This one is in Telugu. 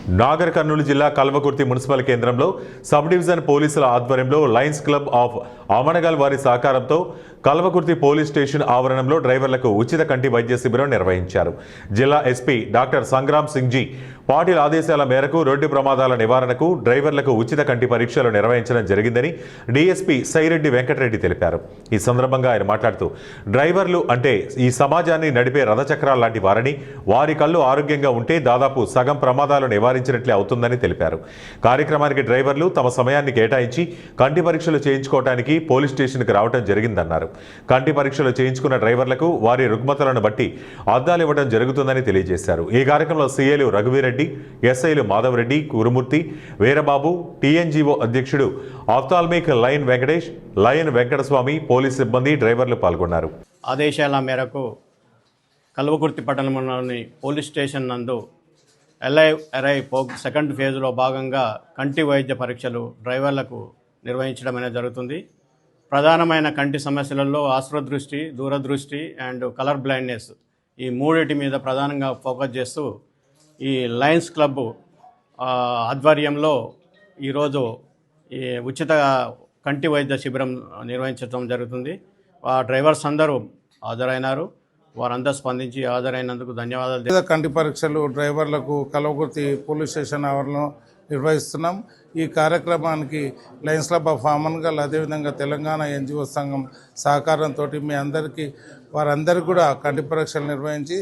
నాగర్ కర్నూలు జిల్లా కల్వకుర్తి మున్సిపల్ కేంద్రంలో సబ్ డివిజన్ పోలీసుల ఆధ్వర్యంలో లయన్స్ క్లబ్ ఆఫ్ అమనగల్ వారి సహకారంతో కల్వకుర్తి పోలీస్ స్టేషన్ ఆవరణంలో డ్రైవర్లకు ఉచిత కంటి వైద్య శిబిరం నిర్వహించారు. జిల్లా SP doctor Sangram Singh G Patil ఆదేశాల మేరకు రోడ్డు ప్రమాదాల నివారణకు డ్రైవర్లకు ఉచిత కంటి పరీక్షలు నిర్వహించడం జరిగిందని డీఎస్పీ సైరెడ్డి వెంకటరెడ్డి తెలిపారు. ఈ సందర్భంగా ఆయన మాట్లాడుతూ డ్రైవర్లు అంటే ఈ సమాజాన్ని నడిపే రథచక్రాల లాంటి వారని, వారి కళ్ళు ఆరోగ్యంగా ఉంటే దాదాపు సగం ప్రమాదాలు నివారించినట్లే అవుతుందని తెలిపారు. కార్యక్రమానికి డ్రైవర్లు తమ సమయాన్ని కేటాయించి కంటి పరీక్షలు చేయించుకోవడానికి పోలీస్ స్టేషన్కి రావడం జరిగిందన్నారు. కంటి పరీక్షలు చేయించుకున్న డ్రైవర్లకు వారి రుగ్మతలను బట్టి అద్దాలు ఇవ్వడం జరుగుతుందని తెలియజేశారు. ఈ కార్యక్రమంలో సీఏలు రఘువీరెడ్డి, ఎస్ఐలు మాధవరెడ్డి, కురుమూర్తి, వీరబాబు, టీఎన్జీఓ అధ్యక్షుడు ophthalmic lion Venkatesh, lion Venkataswamy, police సిబ్బంది, డ్రైవర్లు పాల్గొన్నారు. ఆదేశాల మేరకు కల్వకుర్తి పట్టణంలోని పోలీస్ స్టేషన్ నందు ఎలైవ్ అరైవ్ సెకండ్ ఫేజ్లో భాగంగా కంటి వైద్య పరీక్షలు డ్రైవర్లకు నిర్వహించడం అనేది జరుగుతుంది. ప్రధానమైన కంటి సమస్యలలో ఆశ్రదృష్టి, దూరదృష్టి అండ్ కలర్ బ్లైండ్నెస్, ఈ మూడింటి మీద ప్రధానంగా ఫోకస్ చేస్తూ ఈ లయన్స్ క్లబ్ ఆధ్వర్యంలో ఈరోజు ఈ ఉచిత కంటి వైద్య శిబిరం నిర్వహించడం జరుగుతుంది. డ్రైవర్స్ అందరూ హాజరైనారు. వారందరూ స్పందించి హాజరైనందుకు ధన్యవాదాలు. కంటి పరీక్షలు డ్రైవర్లకు కల్వకుర్తి పోలీస్ స్టేషన్ ఆవరణలో నిర్వహిస్తున్నాం. ఈ కార్యక్రమానికి లయన్స్ క్లబ్ ఆఫ్ అమన్గల్, అదేవిధంగా తెలంగాణ ఎన్జిఓ సంఘం సహకారంతో మీ అందరికీ వారందరికీ కూడా కంటి పరీక్షలు నిర్వహించి